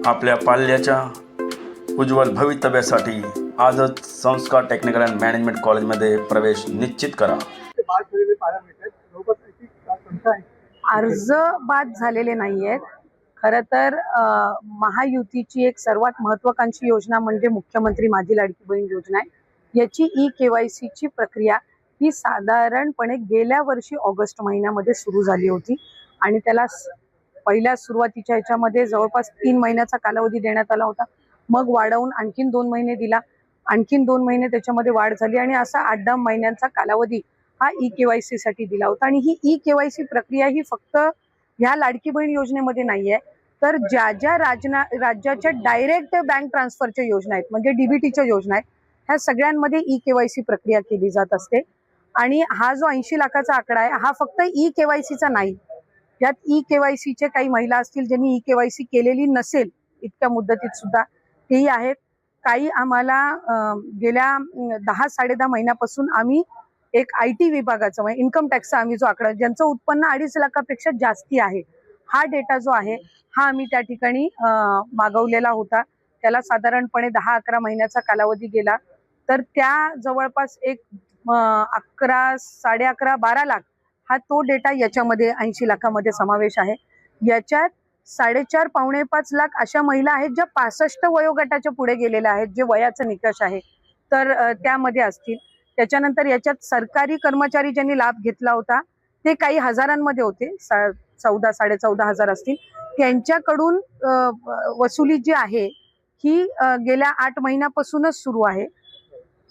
आपल्या पाल्याच्या उज्ज्वल भवितव्यासाठी आजच संस्कार टेक्निकल अँड मॅनेजमेंट कॉलेजमध्ये प्रवेश निश्चित करा. अर्ज बाद झालेले नाहीयेत. खरं तर महायुतीची एक सर्वात महत्त्वाकांक्षी योजना म्हणजे मुख्यमंत्री माझी लाडकी बहीण योजना आहे. याची KYC ची प्रक्रिया ही साधारणपणे गेल्या वर्षी ऑगस्ट महिन्यामध्ये सुरू झाली होती आणि त्याला पहिल्या सुरुवातीच्या ह्याच्यामध्ये जवळपास 3 महिन्याचा कालावधी देण्यात आला होता. मग वाढवून आणखीन 2 महिने दिला, आणखीन 2 महिने त्याच्यामध्ये वाढ झाली आणि असा 8-10 महिन्यांचा कालावधी हा KYC साठी दिला होता. आणि ही KYC प्रक्रिया ही फक्त ह्या लाडकी बहीण योजनेमध्ये नाहीये, तर ज्या ज्या राज्याच्या डायरेक्ट बँक ट्रान्सफरच्या योजना आहेत म्हणजे DBTच्या योजना आहेत, ह्या सगळ्यांमध्ये KYC प्रक्रिया केली जात असते. आणि हा जो 80 लाखाचा आकडा आहे हा फक्त KYCचा नाही, यात KYC चे काही महिला असतील ज्यांनी KYC केलेली नसेल इतक्या मुदतीत सुद्धा तेही आहेत. काही आम्हाला गेल्या 10-10.5 महिन्यापासून आम्ही एक IT विभागाचं म्हणजे इन्कम टॅक्सचा आम्ही जो आकडा ज्यांचं उत्पन्न 2.5 लाखापेक्षा जास्ती आहे हा डेटा जो आहे हा आम्ही त्या ठिकाणी मागवलेला होता. त्याला साधारणपणे 10-11 महिन्याचा कालावधी गेला, तर त्या जवळपास एक 11, 11.5, 12 लाख हा तो डेटा याच्यामध्ये 80 लाखामध्ये समावेश आहे. याच्यात 4.5 पावणे 5 लाख अशा महिला आहेत ज्या 65 वयोगटाच्या पुढे गेलेल्या आहेत, जे वयाचा निकष आहे तर त्यामध्ये असतील. त्याच्यानंतर याच्यात सरकारी कर्मचारी ज्यांनी लाभ घेतला होता ते काही हजारांमध्ये होते, 14,000-14,500 असतील. त्यांच्याकडून वसुली जी आहे ही गेल्या 8 महिन्यापासूनच सुरू आहे,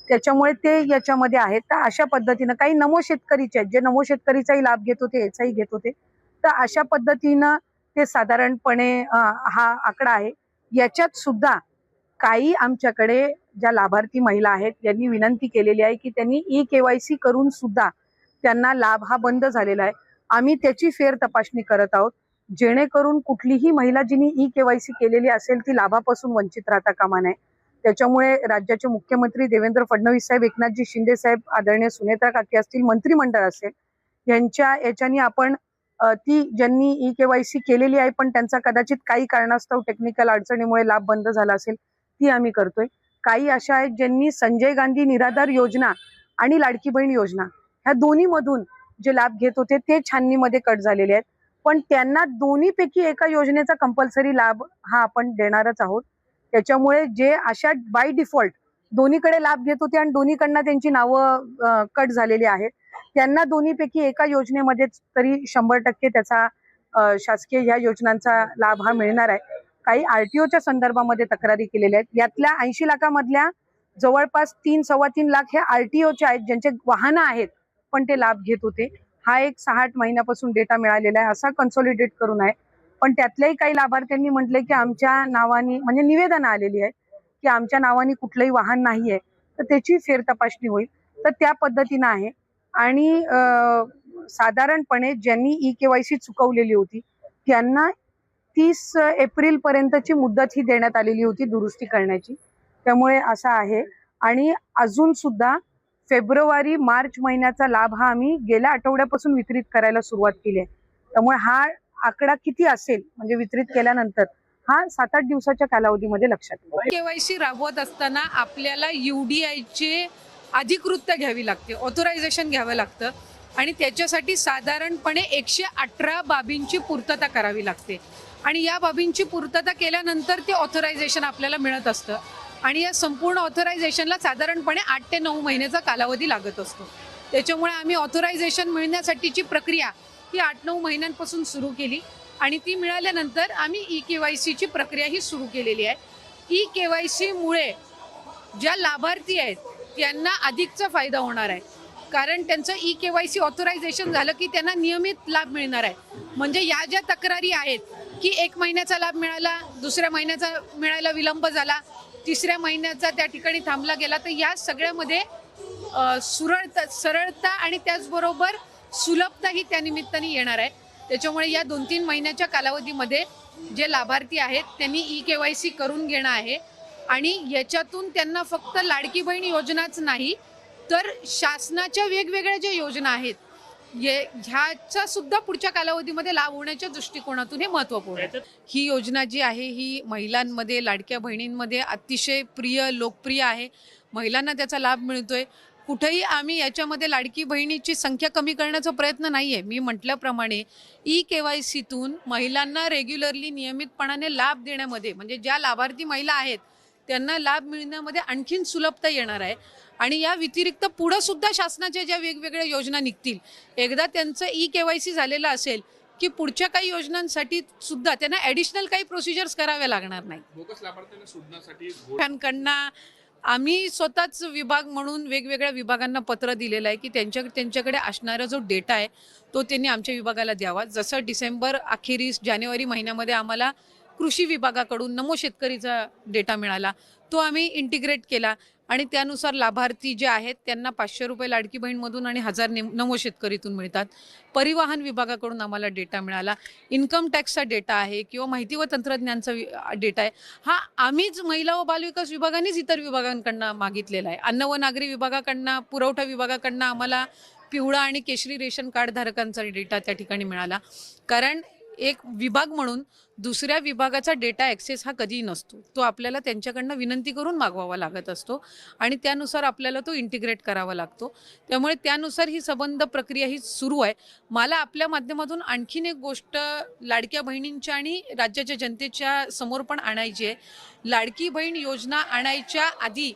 त्याच्यामुळे ते याच्यामध्ये आहेत. तर अशा पद्धतीनं काही नमो शेतकरीचे आहेत जे नमो शेतकरीचाही लाभ घेत होते, याचाही घेत होते. तर अशा पद्धतीनं ते साधारणपणे हा आकडा आहे. याच्यात सुद्धा काही आमच्याकडे ज्या लाभार्थी महिला आहेत यांनी विनंती केलेली आहे की त्यांनी KYC करून सुद्धा त्यांना लाभ हा बंद झालेला आहे. आम्ही त्याची फेर तपासणी करत आहोत जेणेकरून कुठलीही महिला जिनी KYC केलेली असेल ती लाभापासून वंचित राहता कामा नये. त्याच्यामुळे राज्याचे मुख्यमंत्री देवेंद्र फडणवीस साहेब, एकनाथजी शिंदे साहेब, आदरणीय सुनेत्रा काकी असतील, मंत्रिमंडळ असेल, याच्यानी आपण ती ज्यांनी KYC केलेली आहे पण त्यांचा कदाचित काही कारणास्तव टेक्निकल अडचणीमुळे लाभ बंद झाला असेल ती आम्ही करतोय. काही अशा आहेत ज्यांनी संजय गांधी निराधार योजना आणि लाडकी बहीण योजना ह्या दोन्ही मधून जे लाभ घेत होते ते छाननीमध्ये कट झालेले आहेत, पण त्यांना दोन्हीपैकी एका योजनेचा कंपल्सरी लाभ हा आपण देणारच आहोत. त्याच्यामुळे जे अशा बाय डिफॉल्ट दोन्हीकडे लाभ घेत होते आणि दोन्हीकडनं त्यांची नावं कट झालेली आहेत त्यांना दोन्हीपैकी एका योजनेमध्येच तरी 100% त्याचा शासकीय ह्या योजनांचा लाभ हा मिळणार आहे. काही RTOच्या संदर्भामध्ये तक्रारी केलेल्या आहेत. यातल्या 80 लाखामधल्या जवळपास 3-3.25 लाख हे RTOचे आहेत ज्यांचे वाहनं आहेत पण ते लाभ घेत होते. हा एक 6-8 महिन्यापासून डेटा मिळालेला आहे, असा कन्सॉलिडेट करून आहे. पण त्यातल्याही काही लाभार्थ्यांनी म्हटले की आमच्या नावानी म्हणजे निवेदनं आलेली आहेत की आमच्या नावानी कुठलंही वाहन नाहीये, तर त्याची फेर तपासणी होईल. तर त्या पद्धतीनं आहे. आणि साधारणपणे ज्यांनी KYC चुकवलेली होती त्यांना 30 एप्रिल पर्यंतची मुदत ही देण्यात आलेली होती दुरुस्ती करण्याची. त्यामुळे असं आहे. आणि अजून सुद्धा फेब्रुवारी-मार्च महिन्याचा लाभ हा आम्ही गेल्या आठवड्यापासून वितरित करायला सुरुवात केली आहे. त्यामुळे हा आकडा किती असेल म्हणजे वितरित केल्यानंतर हा 7-8 दिवसाच्या कालावधीमध्ये लक्षात येईल. KYC राबवत असताना आपल्याला UDI चे अधिकृतता घ्यावी लागते, ऑथरायझेशन घ्यावं लागतं आणि त्याच्यासाठी साधारणपणे 118 बाबींची पूर्तता करावी लागते. आणि या बाबींची पूर्तता केल्यानंतर ते ऑथरायझेशन आपल्याला मिळत असतं आणि या संपूर्ण ऑथरायझेशनला साधारणपणे 8 ते 9 महिन्याचा कालावधी लागत असतो. त्याच्यामुळे आम्ही ऑथरायझेशन मिळण्यासाठीची प्रक्रिया ही 8-9 महिन्यांपासून सुरू केली आणि ती मिळाल्यानंतर आम्ही KYC ची प्रक्रिया ही सुरू केलेली आहे. KYC मुळे ज्या लाभार्थी आहेत त्यांना अधिकचा फायदा होणार आहे, कारण त्यांचं KYC ऑथरायझेशन झालं की त्यांना नियमित लाभ मिळणार आहे. म्हणजे या ज्या तक्रारी आहेत की 1 महिन्याचा लाभ मिळाला, दुसऱ्या महिन्याचा मिळायला विलंब झाला, तिसऱ्या महिन्याचा त्या ठिकाणी थांबला गेला, तर या सगळ्यामध्ये सरळता आणि त्याचबरोबर सुलभता ही त्या निमित्ताने येणार आहे. त्याच्यामुळे या 2-3 महिन्याच्या कालावधीमध्ये जे लाभार्थी आहेत त्यांनी KYC करून घेणं आहे आणि याच्यातून त्यांना फक्त लाडकी बहीण योजनाच नाही तर शासनाच्या वेगवेगळ्या ज्या योजना आहेत ह्याचा सुद्धा पुढच्या कालावधीमध्ये लाभ होण्याच्या दृष्टिकोनातून हे महत्त्वपूर्ण आहे. ही योजना जी आहे ही महिलांमध्ये, लाडक्या बहिणींमध्ये अतिशय लोकप्रिय आहे. महिलांना त्याचा लाभ मिळतोय. कुठेही आम्ही याच्यामध्ये लाडकी बहिणीची संख्या कमी करण्याचा प्रयत्न नाही आहे. मी म्हटल्याप्रमाणे KYCतून महिलांना रेग्युलरली नियमितपणाने लाभ देण्यामध्ये, म्हणजे ज्या लाभार्थी महिला आहेत त्यांना लाभ मिळण्यामध्ये आणखीन सुलभता येणार आहे. आणि या व्यतिरिक्त पुढं सुद्धा शासनाच्या ज्या वेगवेगळ्या योजना निघतील, एकदा त्यांचं KYC झालेलं असेल की पुढच्या काही योजनांसाठी सुद्धा त्यांना ॲडिशनल काही प्रोसिजर्स कराव्या लागणार नाही. बोगस लाभार्थ्यांना शोधण्यासाठी त्यांना आम्ही स्वतःच विभाग म्हणून वेगवेगळ्या विभागांना पत्र दिलेलं आहे की त्यांच्याकडे असणारा जो डेटा आहे तो त्यांनी आमच्या विभागाला द्यावा. जसं डिसेंबर अखेरीस जानेवारी महिन्यामध्ये आम्हाला कृषी विभागाकडून नमो शेतकरीचा डेटा मिळाला, तो आम्ही इंटिग्रेट केला आणि त्यानुसार लाभार्थी जे आहेत त्यांना 500 रुपये लाडकी बहीणमधून आणि 1000 नमो शेतकरीतून मिळतात. परिवहन विभागाकडून आम्हाला डेटा मिळाला. इन्कम टॅक्सचा डेटा आहे किंवा माहिती व तंत्रज्ञानचा डेटा आहे. हा आम्हीच महिला व बालविकास विभागानेच इतर विभागांकडनं मागितलेला आहे. अन्न व नागरी विभागाकडनं, पुरवठा विभागाकडनं आम्हाला पिवळा आणि केशरी रेशन कार्ड धारकांचा डेटा त्या ठिकाणी मिळाला. कारण एक विभाग म्हणून दुसऱ्या विभागाचा डेटा ॲक्सेस हा कधीही नसतो. तो आपल्याला त्यांच्याकडनं विनंती करून मागवावा लागत असतो आणि त्यानुसार आपल्याला तो इंटिग्रेट करावा लागतो. त्यामुळे त्यानुसार ही संबंध प्रक्रिया ही सुरू आहे. मला आपल्या माध्यमातून आणखीन एक गोष्ट लाडक्या बहिणींच्या आणि राज्याच्या जनतेच्या समोर पण आणायची आहे. लाडकी बहीण योजना आणायच्या आधी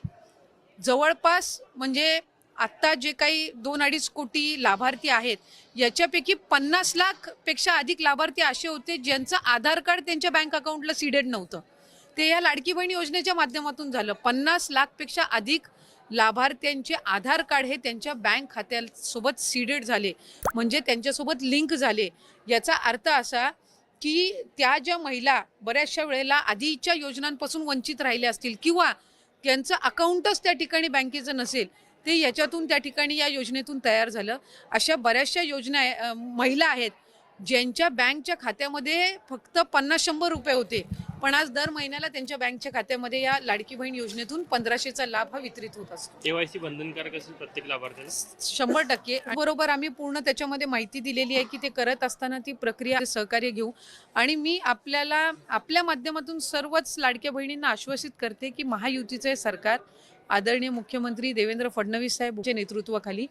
जवळपास म्हणजे आत्ता जे काही 2-2.5 कोटी लाभार्थी आहेत याच्यापैकी 50 लाखपेक्षा अधिक लाभार्थी असे होते ज्यांचं आधार कार्ड त्यांच्या बँक अकाउंटला सीडेड नव्हतं. ते या लाडकी बहीण योजनेच्या माध्यमातून झालं. 50 लाखपेक्षा अधिक लाभार्थ्यांचे आधार कार्ड हे त्यांच्या बँक खात्यासोबत सीडेड झाले, म्हणजे त्यांच्यासोबत लिंक झाले. याचा अर्थ असा की त्या ज्या महिला बऱ्याचशा वेळेला आधीच्या योजनांपासून वंचित राहिल्या असतील किंवा त्यांचं अकाउंटच त्या ठिकाणी बँकेचं नसेल, ते याच्यातून त्या ठिकाणी या योजनेतून तयार झालं. अशा बऱ्याचशा योजना महिला आहेत ज्यांच्या बँकच्या खात्यामध्ये फक्त 50-100 रुपये होते, पण आज दर महिन्याला त्यांच्या बँकच्या खात्यामध्ये या लाडकी बहीण योजनेतून 1500चा लाभ हा वितरित होत असतो. KYC बंधनकारक असेल प्रत्येक लाभार्थ्याला 100%. बरोबर आम्ही पूर्ण त्याच्यामध्ये माहिती दिलेली आहे की ते करत असताना ती प्रक्रिया सहकार्य घेऊ. आणि मी आपल्या माध्यमातून सर्वच लाडक्या बहिणींना आश्वासित करते की महायुतीचे सरकार आदरणीय मुख्यमंत्री देवेंद्र फडणवीस साहेबांच्या नेतृत्वाखाली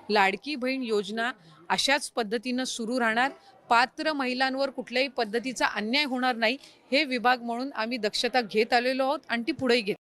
लाडकी बहीण योजना अशाच पद्धतीनं सुरू राहणार. पात्र महिलांवर कुठल्याही पद्धतीचा अन्याय होणार नाही हे विभाग म्हणून आम्ही दक्षता घेत आलेलो आहोत आणि ती पुढेही घेत